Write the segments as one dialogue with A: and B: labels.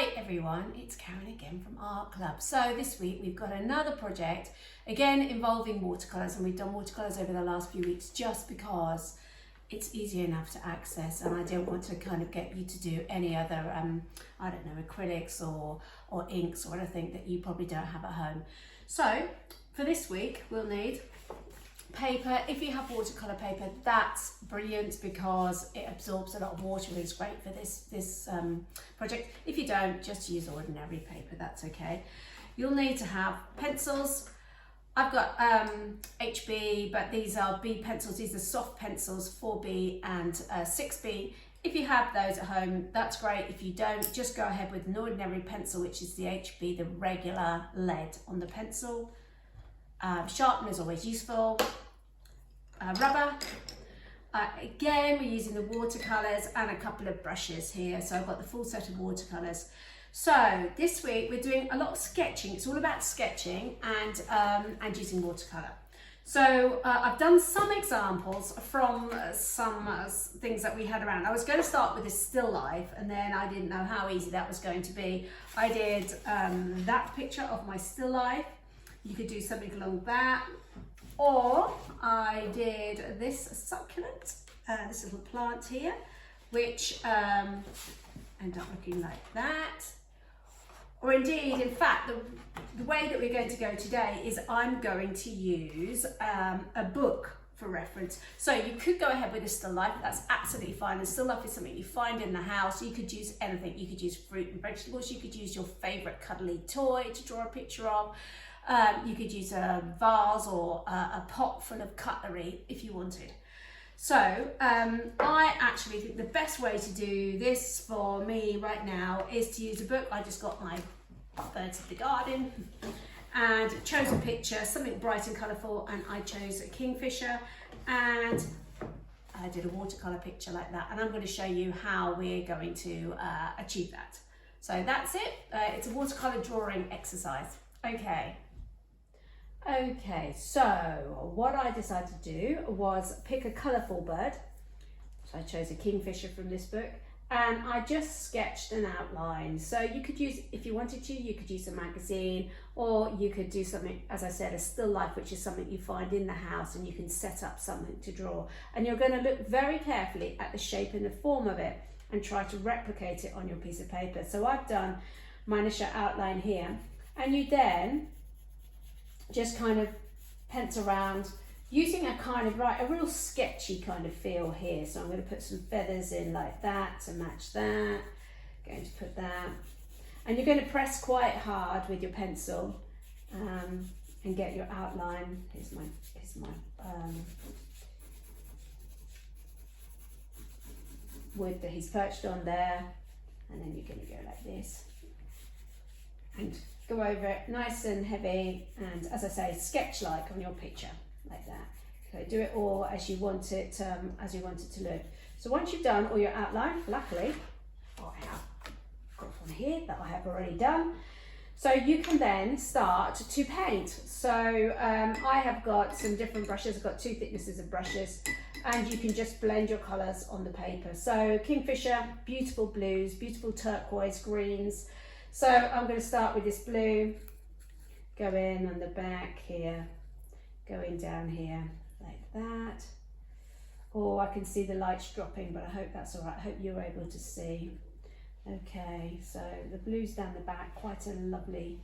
A: Hi everyone, it's Karen again from Art Club. So this week we've got another project, again involving watercolours, and we've done watercolours over the last few weeks just because it's easy enough to access, and I don't want to kind of get you to do any other, I don't know, acrylics or inks or anything that you probably don't have at home. So for this week we'll need paper. If you have watercolour paper, that's brilliant because it absorbs a lot of water and is great for this project. If you don't, just use ordinary paper, that's okay. You'll need to have pencils. I've got HB, but these are B pencils. These are soft pencils, 4B and 6B. If you have those at home, that's great. If you don't, just go ahead with an ordinary pencil, which is the HB, the regular lead on the pencil. Sharpener is always useful. Rubber. Again, we're using the watercolours and a couple of brushes here. So I've got the full set of watercolours. So this week we're doing a lot of sketching. It's all about sketching and using watercolour. So I've done some examples from some things that we had around. I was going to start with this still life, and then I didn't know how easy that was going to be. I did that picture of my still life. You could do something along that, or I did this succulent, this little plant here, which end up looking like that. Or indeed, in fact, the way that we're going to go today is I'm going to use a book for reference. So you could go ahead with a still life, that's absolutely fine. A still life is something you find in the house. You could use anything. You could use fruit and vegetables. You could use your favourite cuddly toy to draw a picture of. You could use a vase or a pot full of cutlery if you wanted. So I actually think the best way to do this for me right now is to use a book. I just got my Birds of the Garden and chose a picture, something bright and colourful, and I chose a kingfisher, and I did a watercolour picture like that, and I'm going to show you how we're going to achieve that. So that's it. It's a watercolour drawing exercise. Okay, so what I decided to do was pick a colourful bird. So I chose a kingfisher from this book, and I just sketched an outline. So you could use, if you wanted to, you could use a magazine, or you could do something, as I said, a still life, which is something you find in the house and you can set up something to draw. And you're going to look very carefully at the shape and the form of it and try to replicate it on your piece of paper. So I've done my initial outline here, and you then just kind of pencil around using a kind of, a real sketchy kind of feel here. So I'm going to put some feathers in like that to match that. Going to put that. And you're going to press quite hard with your pencil and get your outline. Here's my wood that he's perched on there. And then you're going to go like this. And go over it nice and heavy, and as I say, sketch like on your picture, like that. So do it all as you want it to look. So once you've done all your outline, luckily I have got one here that I have already done. So you can then start to paint. So I have got some different brushes. I've got two thicknesses of brushes, and you can just blend your colours on the paper. So kingfisher, beautiful blues, beautiful turquoise greens. So I'm going to start with this blue, go in on the back here, going down here like that. Oh, I can see the lights dropping, but I hope that's all right. I hope you're able to see. Okay, so the blue's down the back, quite a lovely,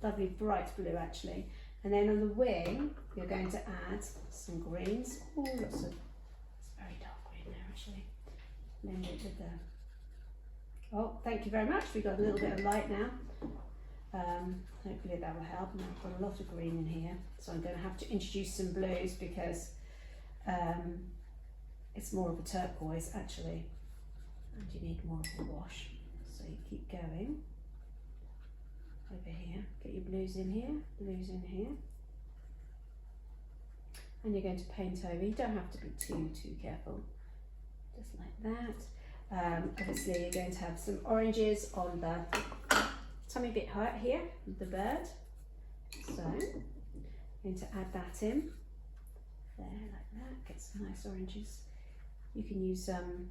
A: lovely bright blue actually. And then on the wing, you're going to add some greens. Oh, lots of, it's very dark green there actually. Blend it with the, oh, thank you very much. We've got a little bit of light now. Hopefully that will help. And I've got a lot of green in here, so I'm going to have to introduce some blues because it's more of a turquoise actually, and you need more of a wash. So you keep going over here. Get your blues in here, blues in here, and you're going to paint over. You don't have to be too careful. Just like that. Obviously you're going to have some oranges on the tummy bit here, the bird. So I'm going to add that in there like that, get some nice oranges. You can use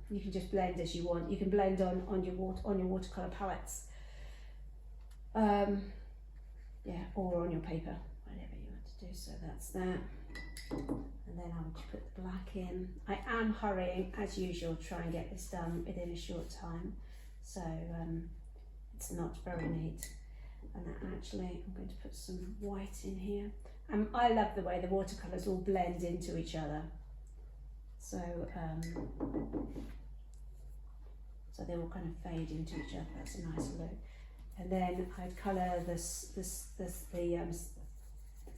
A: you can just blend as you want. You can blend on your watercolor palettes. Yeah, or on your paper, whatever you want to do. So that's that. And then I would put the black in. I am hurrying as usual, try and get this done within a short time. So it's not very neat. And actually I'm going to put some white in here. I love the way the watercolours all blend into each other. So so they all kind of fade into each other. That's a nice look. And then I'd colour the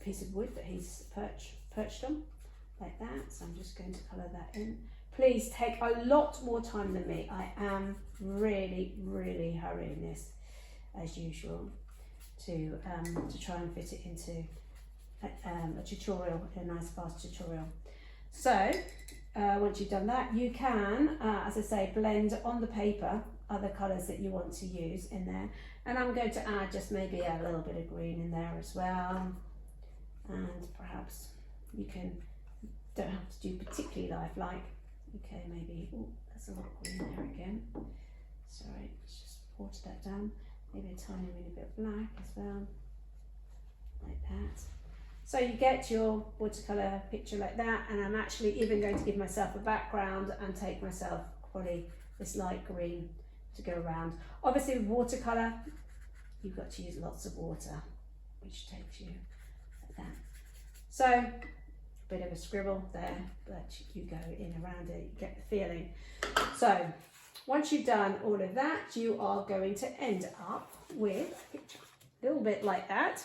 A: piece of wood that he's perched on, like that. So I'm just going to colour that in. Please take a lot more time than me. I am really hurrying this as usual to try and fit it into a tutorial, a nice fast tutorial. So once you've done that, you can, as I say, blend on the paper other colours that you want to use in there. And I'm going to add just maybe a little bit of green in there as well. And perhaps you don't have to do particularly lifelike. Okay, maybe, oh, there's a lot of green there again. Sorry, let's just water that down. Maybe a tiny bit of black as well, like that. So you get your watercolour picture like that, and I'm actually even going to give myself a background and take myself probably this light green to go around. Obviously with watercolour, you've got to use lots of water, which takes you like that. So a bit of a scribble there, but you go in around it, you get the feeling. So once you've done all of that, you are going to end up with a picture a little bit like that,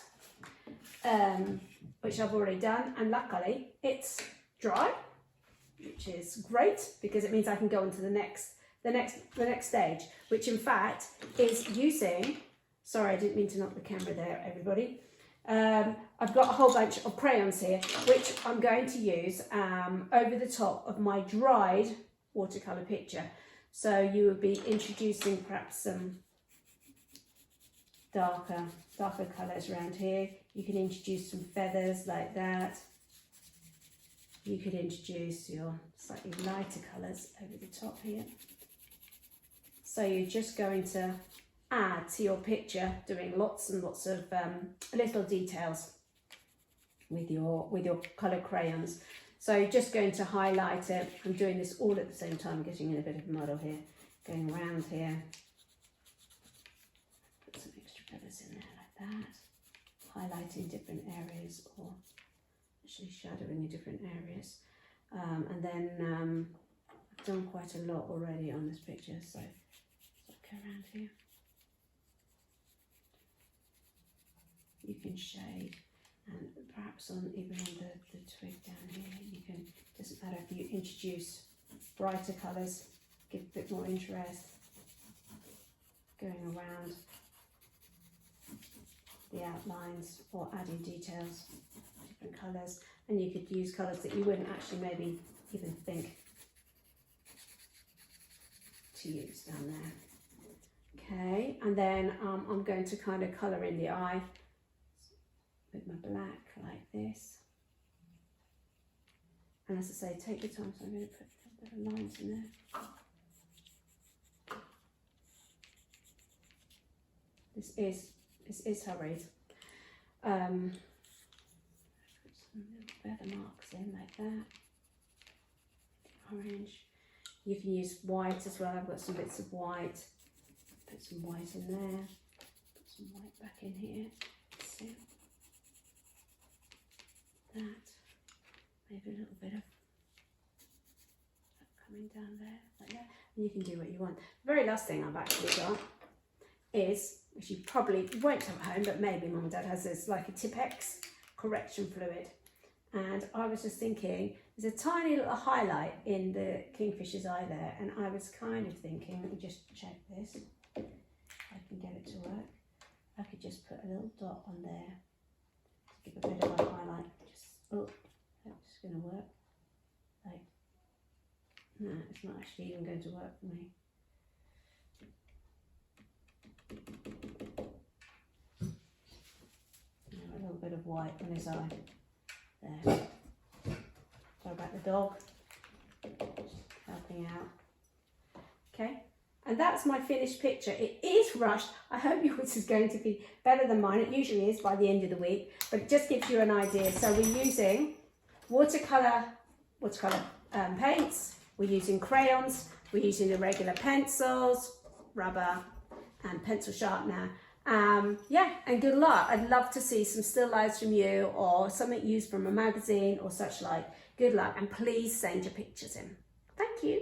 A: which I've already done, and luckily it's dry, which is great because it means I can go on to the next stage, which in fact is using, sorry, I didn't mean to knock the camera there, everybody. I've got a whole bunch of crayons here, which I'm going to use over the top of my dried watercolour picture. So you would be introducing perhaps some darker colours around here. You can introduce some feathers like that. You could introduce your slightly lighter colours over the top here. So you're just going to add to your picture, doing lots and lots of little details with your colour crayons. So you're just going to highlight it. I'm doing this all at the same time, getting in a bit of muddle here, going around here. Put some extra feathers in there like that, highlighting different areas or actually shadowing in different areas. And then I've done quite a lot already on this picture, so go around here. You can shade, and perhaps even on the twig down here, you can, doesn't matter if you introduce brighter colours, give a bit more interest, going around the outlines or adding details, different colours, and you could use colours that you wouldn't actually maybe even think to use down there. Okay, and then I'm going to kind of colour in the eye with my black like this. And as I say, take your time, so I'm going to put a bit of lines in there. This is hurried. Put some little feather marks in like that. Orange. You can use white as well. I've got some bits of white. Put some white in there. Put some white back in here. So that. Maybe a little bit of that coming down there like that. And you can do what you want. The very last thing I've actually got is, which you probably won't have at home, but maybe Mum and Dad has, this like a Tipp-Ex correction fluid. And I was just thinking, there's a tiny little highlight in the kingfisher's eye there, and I was kind of thinking, let me just check this, if I can get it to work. I could just put a little dot on there to give a bit of a highlight. Just, oh, that's going to work. Like, no, it's not actually even going to work for me. A little bit of white on his eye. There. Sorry about the dog. Just helping out. Okay. And that's my finished picture. It is rushed. I hope yours is going to be better than mine. It usually is by the end of the week, but it just gives you an idea. So we're using watercolor paints, we're using crayons, we're using the regular pencils, rubber and pencil sharpener. Yeah, and good luck. I'd love to see some still lives from you or something used from a magazine or such like. Good luck, and please send your pictures in. Thank you.